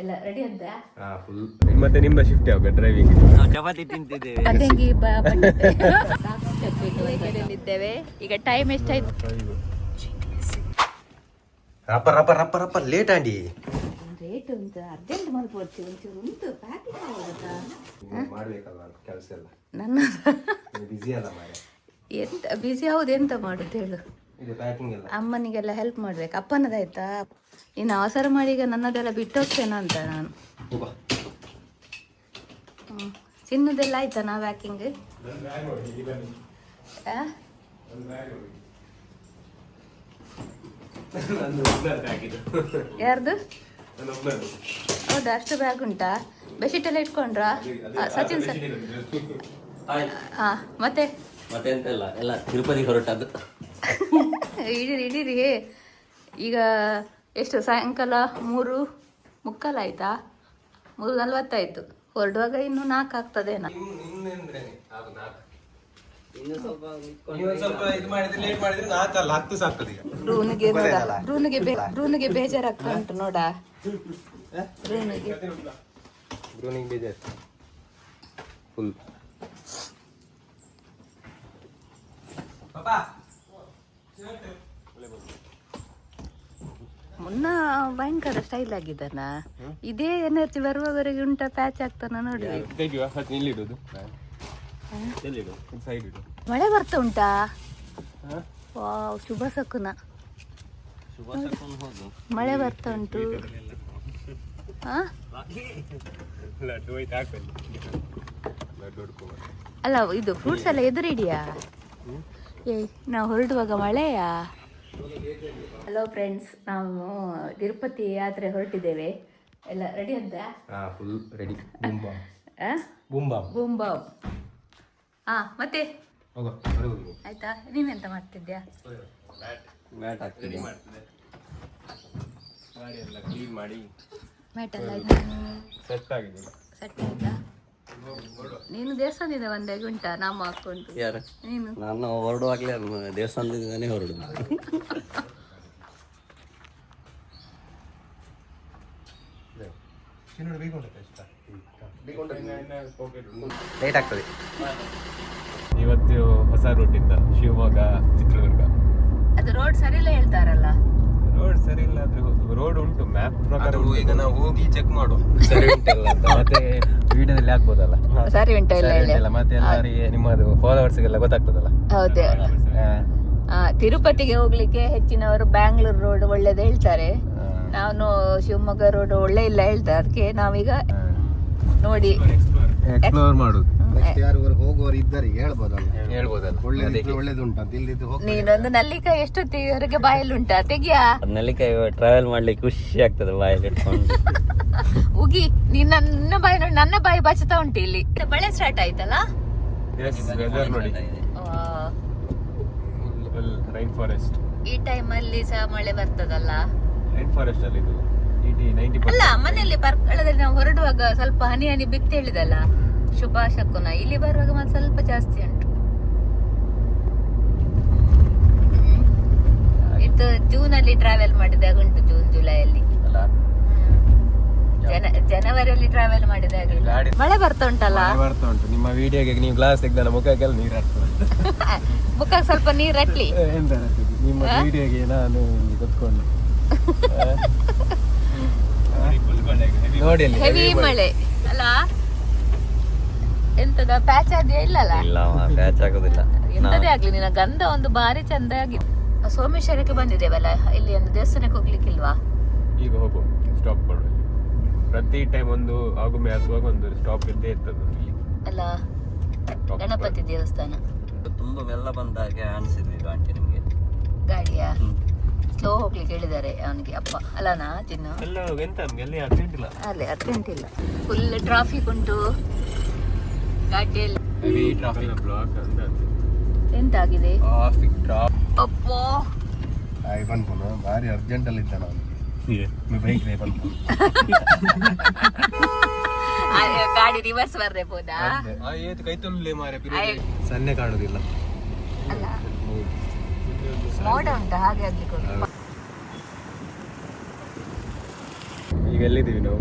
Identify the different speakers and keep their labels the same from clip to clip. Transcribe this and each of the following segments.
Speaker 1: ಎಲ್ಲ ರೆಡಿ ಅಂತ
Speaker 2: ಫುಲ್. ಮತ್ತೆ ನಿಮ್ದು ಶಿಫ್ಟ್ ಯಾವಾಗ ಡ್ರೈವಿಂಗ್?
Speaker 3: ನಾವು ಚಪಾತಿ ತಿಂತಿದ್ದೇವೆ.
Speaker 1: ಅದಂಗಿ ಇದ್ದೇವೆ. ಈಗ ಟೈಮ್ ಎಷ್ಟಾಯ್ತು?
Speaker 2: ರಪ್ಪ ರಪ್ಪ ರಪ್ಪ ರಪ್ಪ ಲೇಟ್ ಆಂಡಿ.
Speaker 1: ರೇಟ್ ಅಂತ ಅರ್ಜೆಂಟ್ ಮಾಡ್ಕೊಡ್ತೀವಿ, ಒಂಚೂರು ಉಂಟು ಪ್ಯಾಕಿಂಗ್ ಆಗೋದಾ?
Speaker 2: ಮಾಡ್ಬೇಕಲ್ವ ಕೆಲಸ ಎಲ್ಲ.
Speaker 1: ನನ್ನ
Speaker 2: ಬಿಸಿ ಅಲ್ಲ ಮಾರೆ.
Speaker 1: ಎಂತ ಬಿಸಿ ಹೌದು, ಎಂತ ಮಾಡುದು ಹೇಳು?
Speaker 2: ಇದು ಪ್ಯಾಕಿಂಗ್ ಎಲ್ಲ
Speaker 1: ಅಮ್ಮನಿಗೆಲ್ಲ ಹೆಲ್ಪ್ ಮಾಡ್ಬೇಕು. ಅಪ್ಪನದಾಯ್ತಾ? ಇನ್ನು ಅವಸರ ಮಾಡಿ ಈಗ ನನ್ನದೆಲ್ಲ ಬಿಟ್ಟು ಹೋಗ್ತೇನೆ ಅಂತ ನಾನು. ಚಿನ್ನದೆಲ್ಲ ಆಯ್ತಾ ನಾ ಪ್ಯಾಕಿಂಗ್? ಯಾರ್ದು? ಹೌದಾ, ಅಷ್ಟು ಬ್ಯಾಗ್ ಉಂಟಾ? ಬೆಡ್ಶೀಟ್ ಎಲ್ಲ ಇಟ್ಕೊಂಡ್ರಾ ಸಚಿನ್ ಸರ್? ಹಾ, ಮತ್ತೆ
Speaker 3: ಎಂತ ಇಲ್ಲ, ಎಲ್ಲ ತಿರುಪತಿ ಹೊರಟದ್ದು.
Speaker 1: ಇಡೀರಿ. ಈಗ ಎಷ್ಟು ಸಾಯಂಕಾಲ 3:45 ಆಯ್ತಾ? 3:40 ಹೊರಡುವಾಗ ಇನ್ನು 4 ಆಗ್ತದೇನ? ಬ್ರೂನಿಗೆ ಬೇಜಾರಾಗ್ತಾ ಉಂಟು ನೋಡ.
Speaker 2: ಬ್ರೂನಿಗೆ ಬೇಜಾರು ಫುಲ್.
Speaker 1: ಮುನ್ನ ಭಯಂಕರ ಸ್ಟೈಲ್ ಆಗಿದ್ದಾನ. ಇದೇ ಎನರ್ಜಿ ಬರುವವರೆಗೆ ಉಂಟ ಪ್ಯಾಚ್ ಆಗ್ತಾನ ನೋಡಿ. ಮಳೆ ಬರ್ತಾ ಉಂಟಾ? ವಾವ್, ಶುಭ ಶಕುನ. ಮಳೆ ಬರ್ತಾ ಉಂಟು. ಅಲ್ಲ, ಇದು ಫ್ರೂಟ್ಸ್ ಎಲ್ಲ ಎದುರಿಡಿಯಾ? ನಾವು ಹೊರಡುವಾಗ ಮಳೆಯಾ? ಹಲೋ ಫ್ರೆಂಡ್ಸ್, ನಾವು ತಿರುಪತಿ ಯಾತ್ರೆ ಹೊರಟಿದ್ದೇವೆ. ಎಲ್ಲ ರೆಡಿ ಅಂತ?
Speaker 2: Full ready.
Speaker 1: ಮತ್ತೆ ಆಯ್ತಾ? ನೀವೆಂತ ಮಾಡ್ತಿದ್ಯಾ?
Speaker 3: ಮ್ಯಾಟ್ ಹಾಕ್ತಿದ್ದೆ.
Speaker 1: ಮ್ಯಾಟ್ ಎಲ್ಲ ಆಯ್ತಾ?
Speaker 2: ಸೆಟ್ ಆಗಿದೆ.
Speaker 1: ಸೆಟ್ ಆಯ್ತಾ? ನೀನು ದೇವಸ್ಥಾನದಿಂದ ಬಂದಾಗ ಉಂಟಾ ನಾಮ ಹಾಕೊಂಡು?
Speaker 3: ಯಾರು?
Speaker 1: ನೀನು.
Speaker 3: ನಾನು ಹೊರಡುವಾಗಲೇ ದೇವಸ್ಥಾನದಿಂದಾನೇ ಹೊರಡುದು.
Speaker 2: ಲೇಟ್ ಆಗ್ತದೆ.
Speaker 4: ಇವತ್ತು ಹೊಸ ರೂಟ್ ಇಂದ ಶಿವಮೊಗ್ಗ ಚಿತ್ರದುರ್ಗ.
Speaker 1: ಅದು ರೋಡ್ ಸರಿ ಇಲ್ಲ ಹೇಳ್ತಾರಲ್ಲ.
Speaker 4: ರೋಡ್ ಸರಿ ಇಲ್ಲ, ಆದ್ರೆ ರೋಡ್ ಉಂಟು ಮ್ಯಾಪ್ ಪ್ರಕಾರ.
Speaker 2: ಈಗ ನಾವು ಹೋಗಿ ಚೆಕ್ ಮಾಡುವ
Speaker 4: ಸರಿ ಉಂಟಲ್ಲ ಅಂತ ಮತ್ತೆ ವಿಡಿಯೋದಲ್ಲಿ ಹಾಕ್ಬೋದಲ್ಲ.
Speaker 1: ಸರಿ ಉಂಟಾ ಇಲ್ಲ ಹೇಳಿ.
Speaker 4: ಮತ್ತೆ ಎಲ್ಲರಿಗೆ ನಿಮ್ಮದು ಫಾಲೋವರ್ಸ್ಗೆಲ್ಲ ಗೊತ್ತಾಗ್ತದಲ್ಲ.
Speaker 1: ಹೌದು. ತಿರುಪತಿಗೆ ಹೋಗ್ಲಿಕ್ಕೆ ಹೆಚ್ಚಿನವರು ಬ್ಯಾಂಗ್ಳೂರ್ ರೋಡ್ ಒಳ್ಳೇದು ಹೇಳ್ತಾರೆ. ನಾನು ಶಿವಮೊಗ್ಗ ರೋಡ್ ಒಳ್ಳೆ ಇಲ್ಲ ಹೇಳ್ತಾರೆ. ಅದಕ್ಕೆ ನಾವೀಗ ನೋಡಿ
Speaker 4: ಎಕ್ಸ್ಪ್ಲೋರ್ ಮಾಡುದು.
Speaker 2: ಯಾರು ಹೋಗುವವರು ಇದ್ದಾರೆ ಹೇಳ್ಬೋದಲ್ಲ. ಒಳ್ಳೇದುಂಟು ಅಂತ ಇಲ್ಲಿದ್ದು ಹೋಗಿ.
Speaker 1: ನೀನೊಂದು ನಲ್ಲಿಕಾಯಿ ಎಷ್ಟೊತ್ತಿವರೆಗೆ ಬಾಯಲ್ಲಿ ಉಂಟಾ? ತೆಗಿಯಾ?
Speaker 3: ನಲ್ಲಿಕಾಯಿ ಟ್ರಾವೆಲ್ ಮಾಡ್ಲಿಕ್ಕೆ ಖುಷಿ ಆಗ್ತದೆ ಬಾಯಲ್ಲಿ ಇಟ್ಕೊಂಡು.
Speaker 1: ಉಗಿ, ನೀನ್ ನನ್ನ ಬಾಯಿ ನೋಡಿ, ನನ್ನ ಬಾಯಿ ಬಚ್ಚತಾ ಉಂಟು ಇಲ್ಲಿ. ಮಳೆ ಸ್ಟಾರ್ಟ್ ಆಯ್ತಲ್ಲ?
Speaker 4: ವೆದರ್ ನೋಡಿ, ರೈನ್ ಫಾರೆಸ್ಟ್.
Speaker 1: ಈ ಟೈಮ್ ಅಲ್ಲಿ ಸಹ ಮಳೆ ಬರ್ತದಲ್ಲ.
Speaker 4: ರೈನ್ ಫಾರೆಸ್ಟ್ ಅಲ್ಲಿ ಇದು 90%.
Speaker 1: ಅಲ್ಲ, ಮನೆಯಲ್ಲಿ ಪರ್ಕಳದಲ್ಲಿ ನಾವು ಹೊರಡುವಾಗ ಸ್ವಲ್ಪ ಹನಿ ಹನಿ ಬಿತ್ತು ಹೇಳಿದಲ್ಲ, ಶುಭ ಶಕುನ. ಇಲ್ಲಿ ಬರುವಾಗ ಮತ್ತೆ ಸ್ವಲ್ಪ ಜಾಸ್ತಿ ಉಂಟು. ಇದು ಜೂನ್ ಅಲ್ಲಿ ಟ್ರಾವೆಲ್ ಮಾಡಿದಾಗ ಉಂಟು, ಜೂನ್ ಜುಲೈಯಲ್ಲಿ. ಜನವರಿಯಲ್ಲಿ ಟ್ರಾವೆಲ್ ಮಾಡಿದಾಗ ಮಳೆ ಬರ್ತಾ ಉಂಟಲ್ಲ.
Speaker 4: ಬರ್ತಾ ಉಂಟು. ನಿಮ್ಮ ವಿಡಿಯೋಗೆ ನೀವು ಗ್ಲಾಸ್ ತೆಗ್ದಲ್ಲ ಮುಖಕ್ಕೆಲ್ಲ ನೀರು ಹಾಕ್ತದೆ.
Speaker 1: ಮುಖಕ್ಕೆ ಸ್ವಲ್ಪ ನೀರು ಹಟ್ಲಿ.
Speaker 4: ಎಂತ ನಿಮ್ಮ ವಿಡಿಯೋಗೆ ನಾನು ಕೂತ್ಕೊಂಡು ನೋಡಿ
Speaker 1: ಹೆವಿ ಮಳೆ ಅಲ್ಲ? ಎಂತದ ಪ್ಯಾಚ್ ಆದ್ಯಾ? ಇಲ್ಲಲ್ಲ,
Speaker 3: ಇಲ್ಲ ಪ್ಯಾಚ್ ಆಗೋದಿಲ್ಲ.
Speaker 1: ಎಂತದೇ ಆಗ್ಲಿ, ನಿನ್ನ ಗಂಧ ಒಂದು ಬಾರಿ ಚಂದ ಆಗಿದೆ. ಸೋಮೇಶ್ವರಕ್ಕೆ ಬಂದಿದ್ದೇವಲ್ಲ, ಇಲ್ಲಿ ಒಂದು ದೇವಸ್ಥಾನಕ್ಕೆ ಹೋಗ್ಲಿಕ್ಕಿಲ್ವಾ?
Speaker 4: ಈಗ ಹೋಗುವ, ಸ್ಟಾಪ್ ಕೊಡ್ಬೇಕು. ಪ್ರತಿ ಟೈಮ್ ಒಂದು ಆಗುಮೆ ಹತ್ತುವಾಗ ಒಂದು ಸ್ಟಾಪ್ ಇದ್ದೇ ಇರ್ತದೆ ಇಲ್ಲಿ
Speaker 1: ಅಲ್ಲ. ಗಣಪತಿ ದೇವಸ್ಥಾನ
Speaker 3: ತುಂಬಾ ಮೆಲ್ಲ ಬಂದ ಹಾಗೆ ಅನಿಸಿದ್ವಿ ಆಂಟಿ ನಿಮ್ಗೆ.
Speaker 1: ಗಾಡಿಯ ಸ್ಲೋ ಹೋಗ್ಲಿಕ್ಕೆ ಹೇಳಿದ್ದಾರೆ ಅವನಿಗೆ ಅಪ್ಪ. ಅಲ್ಲನಾ ಚಿನ್ನು?
Speaker 4: ಎಲ್ಲ ಎಂತ ನಮ್ಗೆ ಎಲ್ಲಿ ಅರ್ಜೆಂಟ್ ಇಲ್ಲ.
Speaker 1: ಅಲ್ಲೇ ಅರ್ಜೆಂಟ್ ಇಲ್ಲ, ಫುಲ್ ಟ್ರಾಫಿಕ್ ಉಂಟು ಗಾಡಿಯಲ್ಲಿ.
Speaker 4: ಹೆವಿ ಟ್ರಾಫಿಕ್ ಬ್ಲಾಕ್ ಅಂತ
Speaker 1: ಎಂತ ಆಗಿದೆ?
Speaker 4: Traffic trap.
Speaker 1: ಅಪ್ಪೋ,
Speaker 2: ಭಾರಿ ಅರ್ಜೆಂಟ್ ಅಲ್ಲಿ ಇದ್ದ ನಾನು.
Speaker 4: ಬೈಕ್
Speaker 1: ಗಾಡಿ ರಿವರ್ಸ್ ಬರ್ರೆ ಬೋದಾ?
Speaker 4: ಕೈ ತುಂಬಲಿ ಮಾರೆ, ಸನ್ನೆ ಕಾಣುದಿಲ್ಲ.
Speaker 1: ಅಲ್ಲ, ಮೋಡ ಉಂಟು ಹಾಗೆ ಆಗ್ಲಿಕ್ಕೆ.
Speaker 4: ಈಗ ಎಲ್ಲಿದ್ದೀವಿ ನಾವು?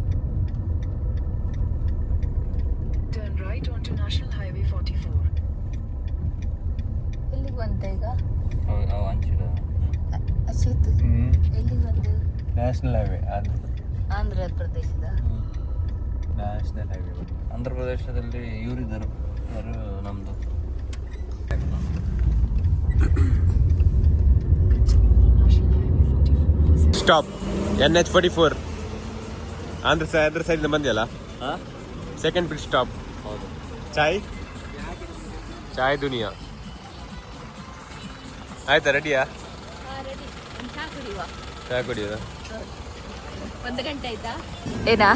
Speaker 4: ನ್ಯಾಷನಲ್ ಹೈವೇ
Speaker 1: ಆಂಧ್ರ ಪ್ರದೇಶದ
Speaker 4: ನ್ಯಾಷನಲ್ ಹೈವೇ.
Speaker 3: ಆಂಧ್ರ ಪ್ರದೇಶದಲ್ಲಿ ಇವರಿದ್ದರು ಯಾರು ನಮ್ದು
Speaker 4: ಸ್ಟಾಪ್ NH44 ಆಂಧ್ರ ಸೈಡ್ ಬಂದಿಯಲ್ಲ. Second pit stop.
Speaker 3: ಹೌದು.
Speaker 4: ಚಾಯ್ ದುನಿಯಾ ಆಯ್ತಾ? ರೆಡಿಯಾ?
Speaker 1: ರೆಡಿ. ಚಾ ಕುಡಿಯುವ.
Speaker 4: ಚಾ ಕುಡಿಯೋದ?
Speaker 1: 1 ಗಂಟೆ ಆಯ್ತಾ? ಏನಾ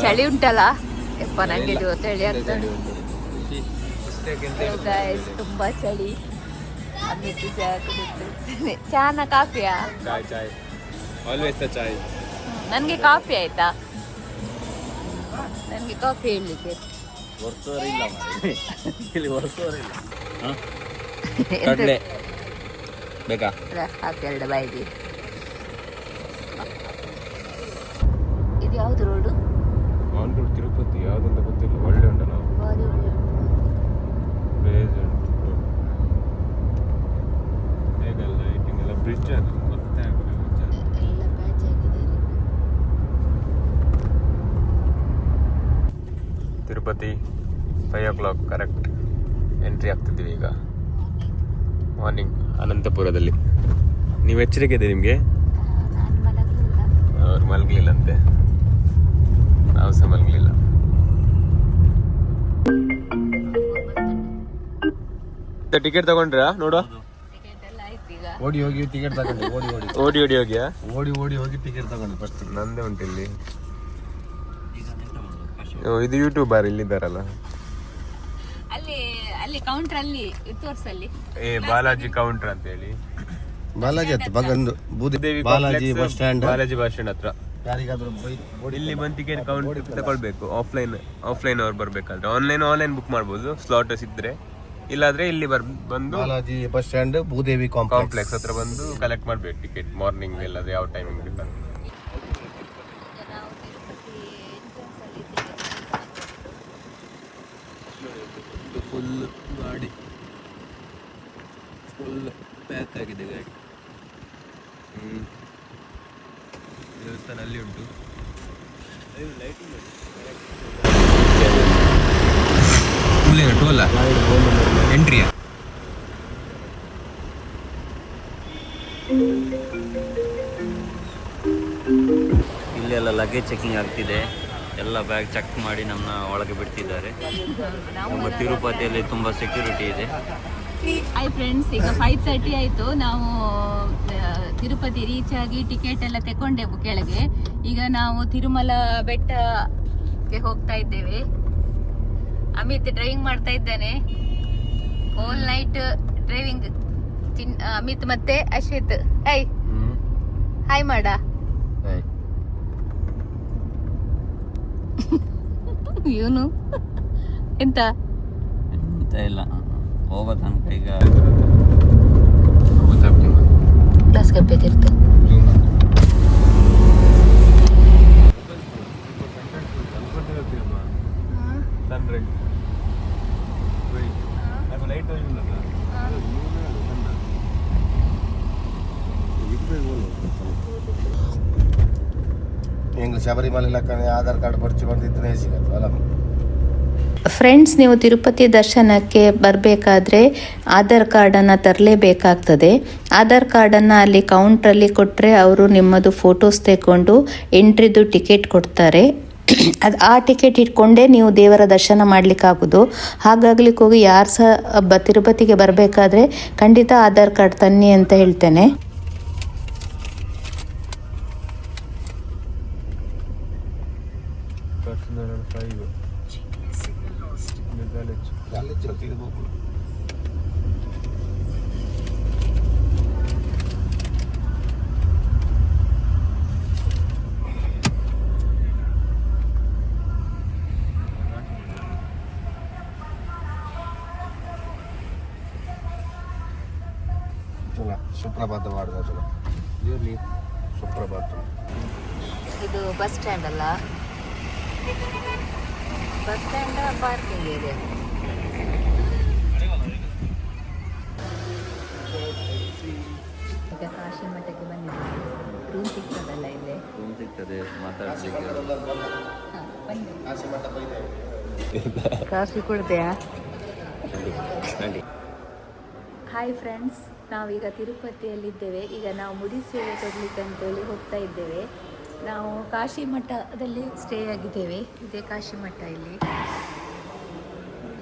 Speaker 1: ಚಳಿ ಉಂಟಲ್ಲ ಯಪ್ಪ, ನಂಗೆ ಇದು ಚಳಿ ಆಗ್ತದೆ ಗೈಸ್, ತುಂಬಾ ಚಳಿ. ಅಮಿತ್ ಚಾ ಕುಡಿಯುತ್ತೆ. ಚಾನ ಕಾಫಿಯಾ?
Speaker 4: ಚಾಯ್ ಆಲ್ವೇಸ್ ಚಾಯ್.
Speaker 1: ನನಗೆ ಕಾಫಿ ಆಯ್ತಾ? ನನಗೆ ಕಾಫಿ ಹೇಳಲಿಕ್ಕೆ
Speaker 3: ಒರೆಸೋರಿಲ್ಲ ಇಲ್ಲಿ ಒರೆಸೋರಿಲ್ಲ. ಕಡಲೆ ಬೇಕಾ?
Speaker 1: ಹಾಕಿ 2 ಬಾಯಿಗೆ. ಇದು ಯಾವುದು ರೋಡು?
Speaker 4: ಆನ್ ರೋಡ್ ತಿರುಪತಿ ಯಾವ್ದಂತ ಗೊತ್ತಿಲ್ಲ. ಒಳ್ಳೆ ಉಂಟಲ್ಲ,
Speaker 1: ಬಾರಿ ಒಳ್ಳೆ
Speaker 4: ಬೇಜ್ ಉಂಟು. ಹೇಗಲ್ಲ ಲೈಟಿಂಗ್ ಎಲ್ಲ ಬ್ರಿಡ್ಜ್ ಅದು ಗೊತ್ತೇ ಆಗಲ್ಲ.
Speaker 1: ಎಲ್ಲ ಪ್ಯಾಚ್ ಆಗಿದೆ.
Speaker 4: ತಿರುಪತಿ 5 o'clock ಕರೆಕ್ಟ್ ಎಂಟ್ರಿ ಆಗ್ತಿದ್ದೀವಿ ಈಗ. ಮಾರ್ನಿಂಗ್ ಅನಂತಪುರದಲ್ಲಿ. ನೀವು ಎಚ್ಚರಿಕೆ ಇದೆ ನಿಮಗೆ?
Speaker 1: ನಾನು ಮಲಗಲಿಲ್ಲ.
Speaker 4: ಅವ್ರು ಮಲಗಲಿಲ್ಲಂತೆ, ನಾವು ಸಹ ಮಲಗಲಿಲ್ಲ. ಟಿಕೆಟ್ ತಗೊಂಡ್ರಾ? ನೋಡುವ.
Speaker 1: ಟಿಕೆಟ್ ಎಲ್ಲ ಆಯ್ತು ಈಗ.
Speaker 2: ಓಡಿ ಹೋಗಿ ಟಿಕೆಟ್ ತಗೊಂಡು
Speaker 4: ಹೋಗಿಯಾ?
Speaker 2: ಹೋಗಿ ಟಿಕೆಟ್ ತಗೊಂಡು ಫಸ್ಟ್.
Speaker 4: ನಂದೇ ಉಂಟು ಇಲ್ಲಿ. ಇದು ಯೂಟ್ಯೂಬರ್ ಇಲ್ಲಿದ್ದಾರಲ್ಲ,
Speaker 1: ಅಲ್ಲಿ ಕೌಂಟರ್ ಅಲ್ಲಿ ತೋರ್ಸಲ್ಲಿ
Speaker 4: ಬಾಲಾಜಿ ಕೌಂಟರ್ ಅಂತ ಹೇಳಿ.
Speaker 2: ಬಾಲಾಜಿ ಹತ್ರ ಬಂದು
Speaker 4: ಭೂದೇವಿ
Speaker 2: ಬಾಲಾಜಿ ಬಸ್ ಸ್ಟ್ಯಾಂಡ್
Speaker 4: ಹತ್ರ
Speaker 2: ಯಾರಿಗಾದ್ರೂ
Speaker 4: ಇಲ್ಲಿ ಬಂದು ಟಿಕೆಟ್ ಕೌಂಟರ್ ತಗೊಳ್ಬೇಕು. ಆಫ್ಲೈನ್ ಅವ್ರು ಬರ್ಬೇಕಾದ್ರೆ ಆನ್ಲೈನ್ ಬುಕ್ ಮಾಡ್ಬೋದು ಸ್ಲಾಟಸ್ ಇದ್ರೆ. ಇಲ್ಲಾದ್ರೆ ಇಲ್ಲಿ ಬಂದು
Speaker 2: Balaji bus stand Bhudevi
Speaker 4: complex ಹತ್ರ ಬಂದು ಕಲೆಕ್ಟ್ ಮಾಡ್ಬೇಕು ಟಿಕೆಟ್. ಮಾರ್ನಿಂಗ್ ಇಲ್ಲಾದ್ರೆ ಯಾವ ಟೈಮಿಂಗ್ ಬೇಕಾದ್ರೆ.
Speaker 3: ಫುಲ್ ಗಾಡಿ ಫುಲ್ ಪ್ಯಾಕ್ ಆಗಿದೆ ಗಾಡಿ.
Speaker 4: ದೇವಸ್ಥಾನ ಅಲ್ಲಿ ಉಂಟು. ಟೋಲ ಎಂಟ್ರಿಯಾ?
Speaker 3: ಇಲ್ಲೆಲ್ಲ ಲಗೇಜ್ ಚೆಕಿಂಗ್ ಆಗ್ತಿದೆ. ಎಲ್ಲ ಬ್ಯಾಗ್ ಚೆಕ್ ಮಾಡಿ ನಮ್ಮನ್ನ ಒಳಗೆ ಬಿಡ್ತಿದ್ದಾರೆ. ನಮ್ಮ ತಿರುಪತಿಯಲ್ಲಿ ತುಂಬ ಸೆಕ್ಯೂರಿಟಿ ಇದೆ.
Speaker 1: ಹಾಯ್ ಫ್ರೆಂಡ್ಸ್, ಈಗ 5:30 ಆಯಿತು. ನಾವು ತಿರುಪತಿ ರೀಚ್ ಆಗಿ ಟಿಕೆಟ್ ಎಲ್ಲ ತಗೊಂಡೆವು ಕೆಳಗೆ. ಈಗ ನಾವು ತಿರುಮಲ ಬೆಟ್ಟಕ್ಕೆ ಹೋಗ್ತಾ ಇದ್ದೇವೆ. ಅಮಿತ್ ಡ್ರೈವಿಂಗ್ ಮಾಡ್ತಾ ಇದ್ದಾನೆ. Hole night driving. ಅಮಿತ್ ಮತ್ತೆ ಅಶ್ವಿತ್. ಹಾಯ್ ಮಾಡ. ಇವನು ಎಂತ
Speaker 3: ಇಲ್ಲ, ಹೋಗೋ ತನಕ ಈಗ
Speaker 1: ಗ್ಲಾಸ್ ಕಪ್ಪೆ ತಿರ್ತು.
Speaker 2: ಶಬರಿಮಲೆ ಲೆಕ್ಕನೆ ಆಧಾರ್ ಕಾರ್ಡ್ ಪರಿಚಯ ಬಂದಿದ್ರೆ ಸಿಗತ್ತಲ್ಲ.
Speaker 1: ಫ್ರೆಂಡ್ಸ್, ನೀವು ತಿರುಪತಿ ದರ್ಶನಕ್ಕೆ ಬರಬೇಕಾದ್ರೆ ಆಧಾರ್ ಕಾರ್ಡನ್ನು ತರಲೇಬೇಕಾಗ್ತದೆ. ಆಧಾರ್ ಕಾರ್ಡನ್ನು ಅಲ್ಲಿ ಕೌಂಟ್ರಲ್ಲಿ ಕೊಟ್ಟರೆ ಅವರು ನಿಮ್ಮದು ಫೋಟೋಸ್ ತೆಗೆಕೊಂಡು ಎಂಟ್ರಿದು ಟಿಕೆಟ್ ಕೊಡ್ತಾರೆ. ಆ ಟಿಕೆಟ್ ಇಟ್ಕೊಂಡೇ ನೀವು ದೇವರ ದರ್ಶನ ಮಾಡಲಿಕ್ಕಾಗೋದು. ಹಾಗಾಗ್ಲಿಕ್ಕೆ ಹೋಗಿ ಯಾರು ಸಹ ತಿರುಪತಿಗೆ ಬರಬೇಕಾದ್ರೆ ಖಂಡಿತ ಆಧಾರ್ ಕಾರ್ಡ್ ತನ್ನಿ ಅಂತ ಹೇಳ್ತೇನೆ.
Speaker 2: ಸುಪ್ರಭಾತ ಮಾಡಿದ ಸುಪ್ರಭಾತ.
Speaker 1: ಇದು ಬಸ್ ಸ್ಟ್ಯಾಂಡ್ ಅಲ್ಲ, ಬಸ್ ಸ್ಟ್ಯಾಂಡ್ ಪಾರ್ಕಿಂಗ್ ಇದೆ. ಈಗ ಕಾಶಿ ಮಠಕ್ಕೆ ಬಂದಿದ್ದೀವಿ. ರೂಮ್ ಸಿಗ್ತದಲ್ಲ ಇಲ್ಲಿ.
Speaker 3: ರೂಮ್ ಸಿಗ್ತದೆ ಮಾತಾಡಲಿಕ್ಕೆ.
Speaker 1: ಕಾಫಿ ಕುಡ್ದೆಯಾ?
Speaker 3: ನಡಿ.
Speaker 1: ಹಾಯ್ ಫ್ರೆಂಡ್ಸ್, ನಾವೀಗ ತಿರುಪತಿಯಲ್ಲಿದ್ದೇವೆ. ಈಗ ನಾವು ಮುಡಿ ಸೇವೆ ಕೊಡಲಿಕ್ಕೆ ಅಂತೇಳಿ ಹೋಗ್ತಾ ಇದ್ದೇವೆ. ನಾವು ಕಾಶಿ ಮಠದಲ್ಲಿ ಸ್ಟೇ ಆಗಿದ್ದೇವೆ. ಇದೇ ಕಾಶಿ ಮಠ. ಇಲ್ಲಿ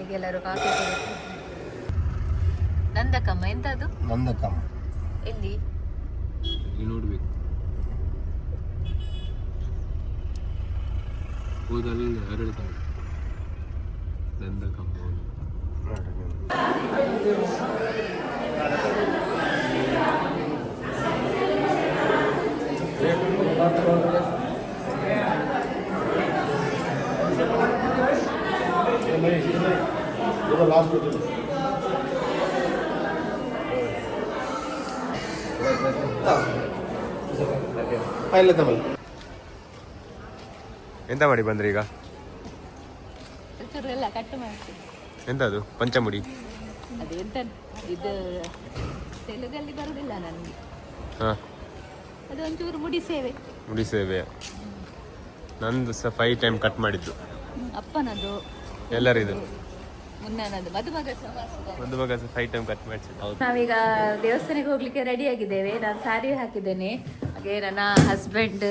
Speaker 1: ಈಗೆಲ್ಲರೂ ಕಾಫಿ ಕುಡಿಯುತ್ತಿದ್ದಾರೆ. ನಂದಕಮ್ಮ ಎಂತದು?
Speaker 2: ನಂದಕಮ್ಮ
Speaker 1: ಎಲ್ಲಿ?
Speaker 4: ನೋಡ್ಬೇಕು ಹೋದಲ್ಲಿ ಹರಳ್ತಾವೆ ನಂದಕಮ್ಮ.
Speaker 5: ಎಂತ ಮಾಡಿ ಬಂದ್ರಿ ಈಗ?
Speaker 1: ಎಲ್ಲ ಕಟ್ಟು ಮಾಡ್ತೀವಿ.
Speaker 5: ಎಂತದು ಪಂಚಮುಡಿ?
Speaker 1: ಅದೆಂತ ಇದು ತೆಲುಗಲ್ಲಿ ಬರುವುದಿಲ್ಲ ನನಗೆ.
Speaker 5: ಹಾಂ,
Speaker 1: ಅದೊಂಚೂರು ಮುಡಿ ಸೇವೆ.
Speaker 5: ಮುಡಿ ಸೇವೆ. ನಂದು ಸಹ 5 ಟೈಮ್ ಕಟ್ ಮಾಡಿದ್ದು.
Speaker 1: ಅಪ್ಪನದು,
Speaker 5: ಎಲ್ಲರಿದು
Speaker 1: ಮುನ್ನನದು, ಮದುಮಗ ಸಹ.
Speaker 5: ಒಂದು ಮಗ ಸಹ 5 ಟೈಮ್ ಕಟ್ ಮಾಡಿಸಿದ್ದು.
Speaker 1: ನಾವೀಗ ದೇವಸ್ಥಾನಕ್ಕೆ ಹೋಗ್ಲಿಕ್ಕೆ ರೆಡಿ ಆಗಿದ್ದೇವೆ. ನಾನು ಸ್ಯಾರಿ ಹಾಕಿದ್ದೇನೆ. ಹಾಗೆ ನನ್ನ ಹಸ್ಬೆಂಡ್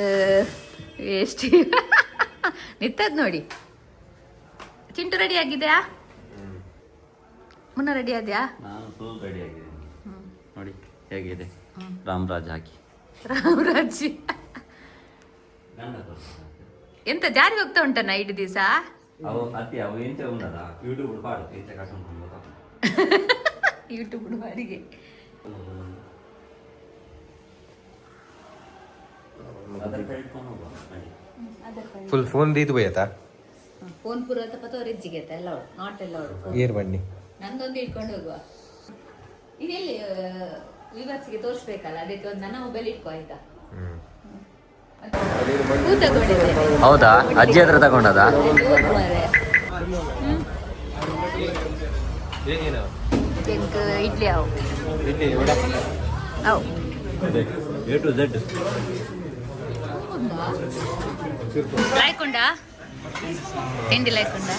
Speaker 1: ಎಷ್ಟು ನಿಂತದ್ ನೋಡಿ. ಚಿಂಟು ರೆಡಿ ಆಗಿದೆಯಾ? ಮುನ್ನ ರೆಡಿ ಆದ್ಯಾ?
Speaker 3: ನಾನು ಫುಲ್ ರೆಡಿ ಆಗಿದ್ದೀನಿ. ನೋಡಿ ಹೇಗಿದೆ ರಾಮರಾಜ್ ಹಾಕಿ.
Speaker 1: ರಾಮರಾಜ್ ಎಂತ ಜಾರಿ ಹೋಗ್ತಾ ಉಂಟ ನೈಟ್ ದಿವಸ?
Speaker 3: ಅವು ಅತಿ ಅವು ಎಂತ ಉಂಟದ ಯೂಟ್ಯೂಬ್ ಪಾಡು ಎಂತ ಕಟ್ಕೊಂಡು
Speaker 1: ಯೂಟ್ಯೂಬ್ ಬಾಡಿಗೆ
Speaker 5: ಫುಲ್ ಫೋನ್ ದೀದು ಬೈಯತಾ?
Speaker 1: ಫೋನ್ ಪೂರ ತೋರಿಜ್ಜಿಗೆ ಎಲ್ಲ ನಾಟ್ ಎಲ್ಲ
Speaker 5: ಏರ್ ಬನ್ನಿ.
Speaker 1: ನಂದೊಂದು ಇಟ್ಕೊಂಡು ಹೋಗುವ. ಇದೆಲ್ಲಿ ವಿವರ್ಸ್ಗೆ ತೋರಿಸ್ಬೇಕಲ್ಲ, ಅದಕ್ಕೆ ಒಂದು ನನ್ನ ಮೊಬೈಲ್ ಇಟ್ಕೋ ಆಯ್ತಾ? ಹೂ ತಗೊಂಡಿದ್ದೇನೆ.
Speaker 3: ಹೌದಾ? ಅಜ್ಜಿ ಹತ್ರ ತಗೊಂಡದ?
Speaker 1: ಇಡ್ಲಿ ಅವು ಅವು
Speaker 3: A to Z.
Speaker 1: ಲಾಯ್ಕೊಂಡ ತಿಂಡಿ ಲಾಯ್ಕೊಂಡ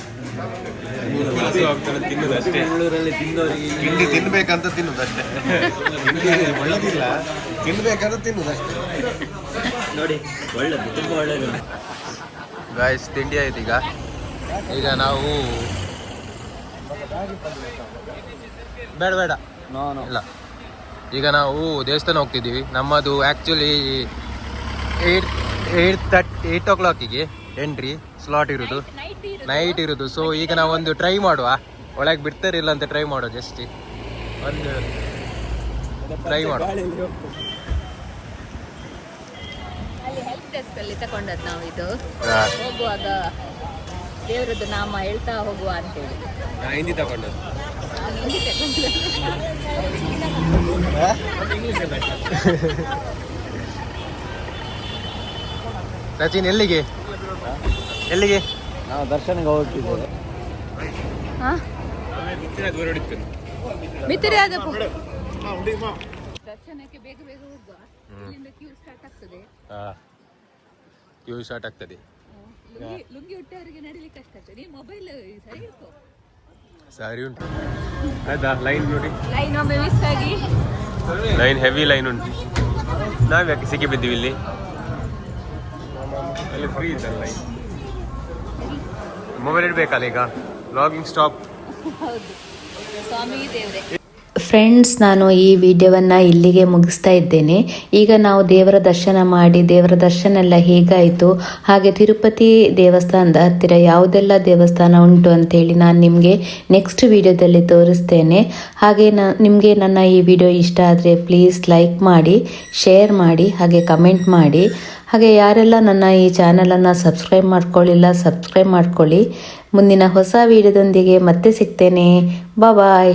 Speaker 3: ಬೆಂಗಳೂರಲ್ಲಿ ತಿಂದವರಿಗೆ
Speaker 2: ತಿಂಡಿ ತಿನ್ಬೇಕಂತ ತಿನ್ನುದಷ್ಟೇ. ತಿಂಡಿ ಒಳ್ಳೇದಿಲ್ಲ, ತಿನ್ಬೇಕಂತ ತಿನ್ನುದಷ್ಟೇ.
Speaker 3: ನೋಡಿ ಒಳ್ಳೇದು, ತುಂಬ ಒಳ್ಳೇದು.
Speaker 5: ಗಾಯ್ಸ್, ತಿಂಡಿ ಆಯ್ತು. ಈಗ ನಾವು ಬೇಡ ಇಲ್ಲ, ಈಗ ನಾವು ದೇವಸ್ಥಾನ ಹೋಗ್ತಿದ್ದೀವಿ. ನಮ್ಮದು ಆ್ಯಕ್ಚುಲಿ 8 o'clock ಎಂಟ್ರಿ ಸ್ಲಾಟ್ ಇರೋದು, ನೈಟ್ ಇರೋದು. ಸೊ ಈಗ ನಾವು ಒಂದು ಟ್ರೈ ಮಾಡುವ, ಒಳಗೆ ಬಿಡ್ತಾರಿಲ್ಲ ಅಂತ ಟ್ರೈ ಮಾಡುವ. ಜಸ್ಟ್ ಒಂದು ಟ್ರೈ ಮಾಡುವ.
Speaker 1: ಅಲ್ಲಿ ಹೆಲ್ಪ್ ಡೆಸ್ಕ್ ಅಲ್ಲಿ ತಗೊಂಡದ್ದು ನಾವು. ಇದು ಹೋಗುವಾಗ ದೇವರದ್ದು ನಾಮ ಹೇಳ್ತಾ ಹೋಗುವ ಅಂತೇಳಿ
Speaker 5: ಹಿಂದಿ ತಗೊಂಡದ್ದು. ಸಚಿನ್ ಎಲ್ಲಿಗೆ
Speaker 3: ನಾವು ದರ್ಶನಕ್ಕೆ ಹೋಗ್ತಿದ್ದೇವೆ.
Speaker 1: ಮಿತ್ರ ದರ್ಶನಕ್ಕೆ ಬೇಗ ಬೇಗ ಹೋಗುವ. ಇಲ್ಲಿಂದ ಕ್ಯೂ ಸ್ಟಾರ್ಟ್ ಆಗ್ತದೆ.
Speaker 5: ಕ್ಯೂ ಸ್ಟಾರ್ಟ್ ಆಗ್ತದೆ.
Speaker 1: ಲುಂಗಿ ಹುಟ್ಟವರಿಗೆ ನಡಿಲಿಕ್ಕೆ ಕಷ್ಟ ಆಗ್ತದೆ. ನೀನು ಮೊಬೈಲ್ ಸರಿ ಇಟ್ಕೋ.
Speaker 5: ಸರಿ ಉಂಟು. ಆಯ್ತಾ? ಲೈನ್ ನೋಡಿ,
Speaker 1: ಲೈನ್ ಒಮ್ಮೆ ಮಿಸ್ ಆಗಿ
Speaker 5: ಲೈನ್ ಹೆವಿ ಲೈನ್ ಉಂಟು. ನಾವ್ಯಾಕೆ ಸಿಕ್ಕಿ ಬಿದ್ದೀವಿ ಇಲ್ಲಿ? ಅಲ್ಲಿ ಫ್ರೀ ಇದ್ದಲ್ಲ ಲೈನ್. ಮೊಬೈಲ್ ಇಡಬೇಕಲ್ಲ ಈಗ. Logging stop.
Speaker 1: ಹೌದು, ಸ್ವಾಮಿ ದೇವರೇ.
Speaker 6: ಫ್ರೆಂಡ್ಸ್, ನಾನು ಈ ವಿಡಿಯೋವನ್ನು ಇಲ್ಲಿಗೆ ಮುಗಿಸ್ತಾ ಇದ್ದೇನೆ. ಈಗ ನಾವು ದೇವರ ದರ್ಶನ ಮಾಡಿ, ದೇವರ ದರ್ಶನ ಎಲ್ಲ ಹೇಗಾಯಿತು, ಹಾಗೆ ತಿರುಪತಿ ದೇವಸ್ಥಾನದ ಹತ್ತಿರ ಯಾವುದೆಲ್ಲ ದೇವಸ್ಥಾನ ಉಂಟು ಅಂತೇಳಿ ನಾನು ನಿಮಗೆ ನೆಕ್ಸ್ಟ್ ವಿಡಿಯೋದಲ್ಲಿ ತೋರಿಸ್ತೇನೆ. ಹಾಗೆ ನಿಮಗೆ ನನ್ನ ಈ ವಿಡಿಯೋ ಇಷ್ಟ ಆದರೆ ಪ್ಲೀಸ್ ಲೈಕ್ ಮಾಡಿ, ಶೇರ್ ಮಾಡಿ, ಹಾಗೆ ಕಮೆಂಟ್ ಮಾಡಿ. ಹಾಗೆ ಯಾರೆಲ್ಲ ನನ್ನ ಈ ಚಾನಲನ್ನು ಸಬ್ಸ್ಕ್ರೈಬ್ ಮಾಡ್ಕೊಳ್ಳಿಲ್ಲ, ಸಬ್ಸ್ಕ್ರೈಬ್ ಮಾಡ್ಕೊಳ್ಳಿ. ಮುಂದಿನ ಹೊಸ ವಿಡಿಯೋದೊಂದಿಗೆ ಮತ್ತೆ ಸಿಗ್ತೇನೆ. ಬಾಯ್.